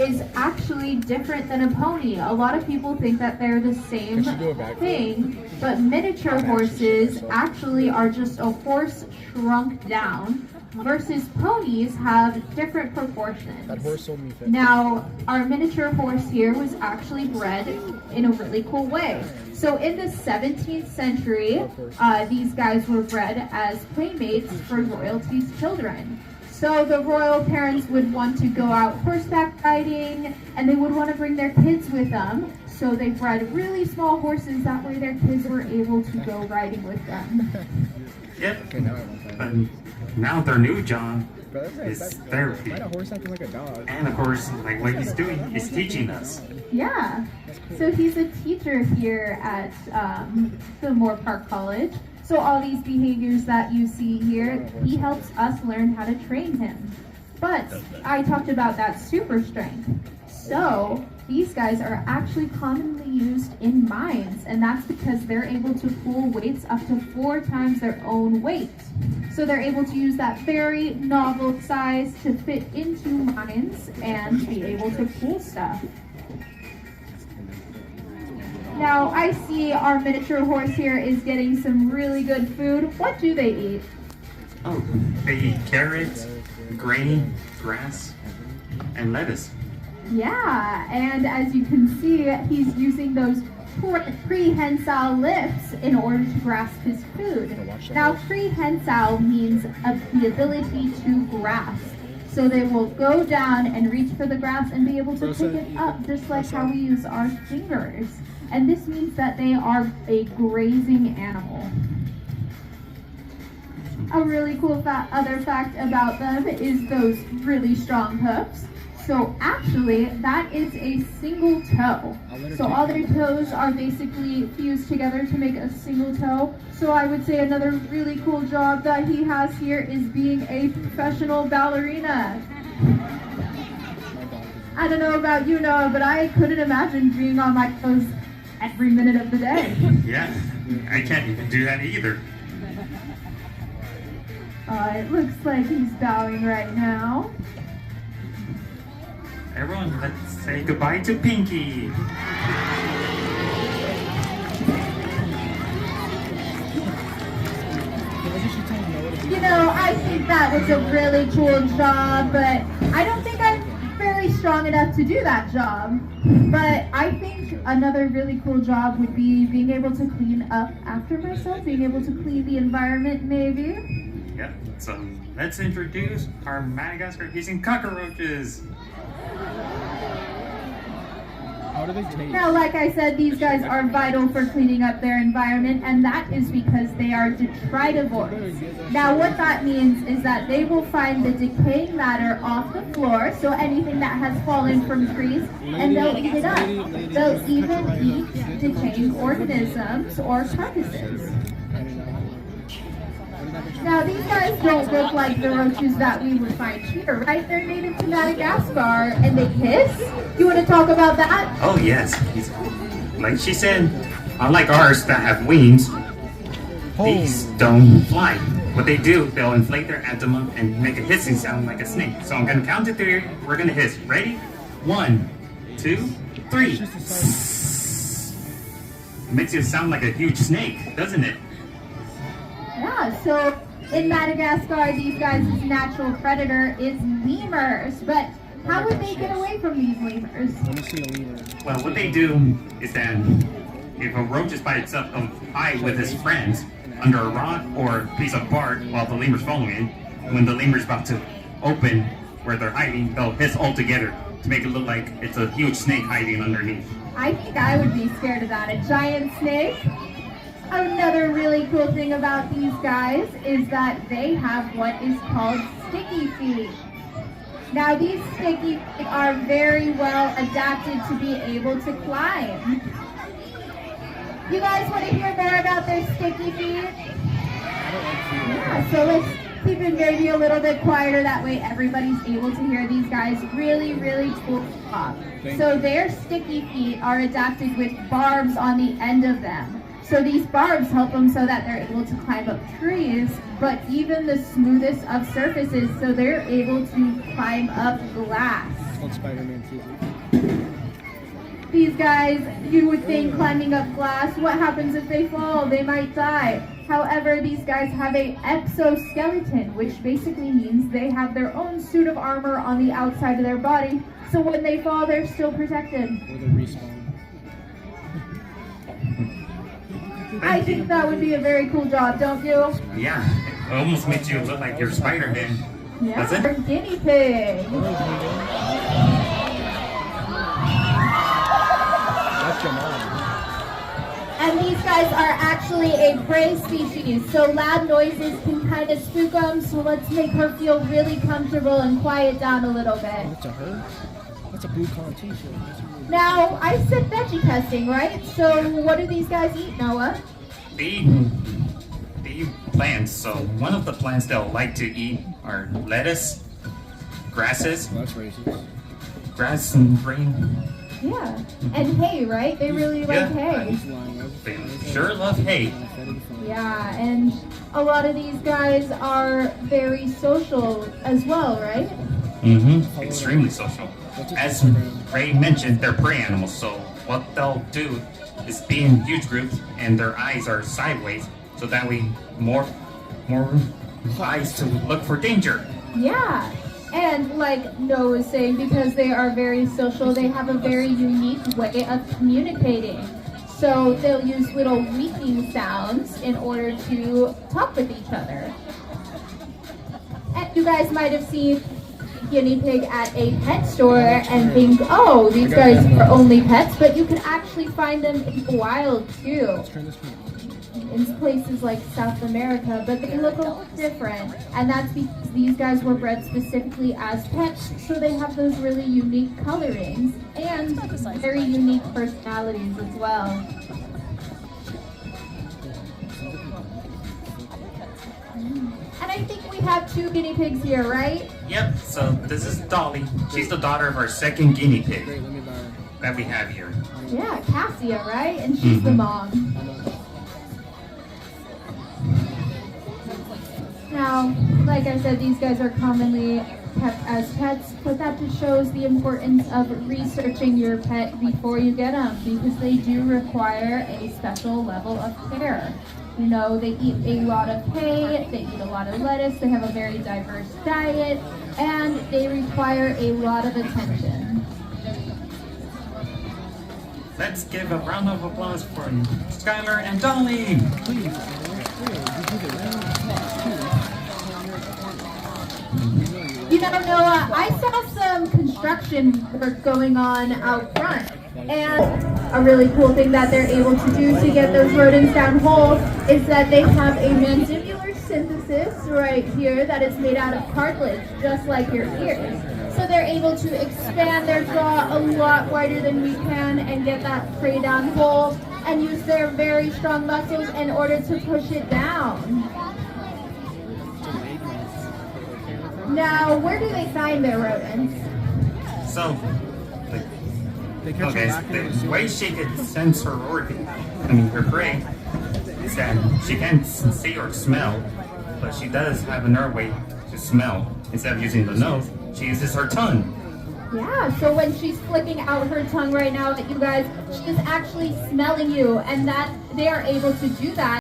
is actually different than a pony. A lot of people think that they're the same thing, but miniature horses actually are just a horse shrunk down, versus ponies have different proportions. That horse sold me 50. Now, our miniature horse here was actually bred in a really cool way. So in the 17th century, these guys were bred as playmates for royalty's children. So the royal parents would want to go out horseback riding, and they would want to bring their kids with them. So they bred really small horses, that way their kids were able to go riding with them. Yep. Okay, now I want that. But now their new job Bro, is that's therapy. why a horse acting like a dog? And of course, like what he's doing is teaching us. Yeah. So he's a teacher here at the Moorpark College. So all these behaviors that you see here, he helps us learn how to train him. But I talked about that super strength. So these guys are actually commonly used in mines, and that's because they're able to pull weights up to 4 times their own weight. So they're able to use that very novel size to fit into mines and be able to pull stuff. Now, I see our miniature horse here is getting some really good food. What do they eat? Oh, they eat carrots, grain, grass, and lettuce. Yeah, and as you can see, he's using those prehensile lips in order to grasp his food. Now, prehensile means the ability to grasp. So they will go down and reach for the grass and be able to pick it up, just like how we use our fingers. And this means that they are a grazing animal. A really cool other fact about them is those really strong hoofs. So actually, that is a single toe. So all their toes are basically fused together to make a single toe. So I would say another really cool job that he has here is being a professional ballerina. I don't know about you, Noah, but I couldn't imagine being on my toes every minute of the day. Yeah, I can't even do that either. It looks like he's bowing right now. Everyone, let's say goodbye to Pinky. You know, I think that was a really cool job, but I don't think I'm very strong enough to do that job. But I think another really cool job would be being able to clean up after myself, being able to clean the environment maybe. Yep, so let's introduce our Madagascar using cockroaches. How do they taste? Now, like I said, these guys are vital for cleaning up their environment, and that is because they are detritivores. Now, what that means is that they will find the decaying matter off the floor, so anything that has fallen from trees, and they'll eat it up. They'll even eat decaying organisms or carcasses. Now, these guys don't look like the roaches that we would find here, right? They're native to Madagascar, and they hiss. You want to talk about that? Oh yes, like she said, unlike ours that have wings, these don't fly. What they do, they'll inflate their abdomen and make a hissing sound like a snake. So I'm gonna count to 3, we're gonna hiss. Ready? 1, 2, 3. Makes it sound like a huge snake, doesn't it? Yeah, so in Madagascar, these guys' natural predator is lemurs. But how would they get away from these lemurs? Let me see a lemur. Well, what they do is that if a roach is by itself, he'll hide with his friends under a rock or a piece of bark while the lemur's following. When the lemur's about to open where they're hiding, they'll hiss all together to make it look like it's a huge snake hiding underneath. I think I would be scared of that. A giant snake? Another really cool thing about these guys is that they have what is called sticky feet. Now, these sticky feet are very well adapted to be able to climb. You guys want to hear more about their sticky feet? Yeah, so let's keep it maybe a little bit quieter, that way everybody's able to hear these guys really, really cool stuff. So their sticky feet are adapted with barbs on the end of them. So these barbs help them so that they're able to climb up trees, but even the smoothest of surfaces, so they're able to climb up glass. It's called Spider-Man too. These guys, you would think climbing up glass, what happens if they fall? They might die. However, these guys have a exoskeleton, which basically means they have their own suit of armor on the outside of their body. So when they fall, they're still protected. Or they respawn. I think that would be a very cool job, don't you? Yeah, it almost makes you look like you're Spider-Man. Yeah. That's it? Or guinea pig. That's your mom. And these guys are actually a prey species, so loud noises can kind of spook them, so let's make her feel really comfortable and quiet down a little bit. That's a her? That's a blue collar t-shirt. Now, I said veggie testing, right? So what do these guys eat, Noah? They eat plants. So one of the plants they'll like to eat are lettuce, grasses, Well, that's racist. grass and grain. Yeah. And hay, right? They really like hay. He's lying. They sure love hay. Yeah, and a lot of these guys are very social as well, right? Mm-hmm. Extremely social. As Ray mentioned, they're prey animals, so what they'll do is be in huge groups and their eyes are sideways, so that way more eyes to look for danger. Yeah. And like Noah was saying, because they are very social, they have a very unique way of communicating. So they'll use little weeping sounds in order to talk with each other. And you guys might have seen guinea pig at a pet store and think, oh, these guys are only pets, but you can actually find them in the wild too. Turn this one on. In places like South America, but they look a little different, and that's because these guys were bred specifically as pets, so they have those really unique colorings and very unique personalities as well. And I think we have 2 guinea pigs here, right? Yep, so this is Dolly. She's the daughter of our second guinea pig Great, let me buy her. that we have here. Yeah, Cassia, right? And she's the mom. Now, like I said, these guys are commonly kept as pets, but that just shows the importance of researching your pet before you get them, because they do require a special level of care. You know, they eat a lot of hay, they eat a lot of lettuce, they have a very diverse diet, and they require a lot of attention. Let's give a round of applause for Skylar and Dolly. You know, Noah, I saw some construction work going on out front, and a really cool thing that they're able to do to get those rodents down whole is that they have a mandibular synthesis right here that is made out of cartilage, just like your ears. So they're able to expand their jaw a lot wider than we can and get that prey down whole and use their very strong muscles in order to push it down. Now, where do they find their rodents? So, They catch okay, her back in the way she could sense her organ, her prey, is that she can't see or smell, but she does have another way to smell. Instead of using the nose, she uses her tongue. Yeah, so when she's flicking out her tongue right now at you guys, she's actually smelling you, and that they are able to do that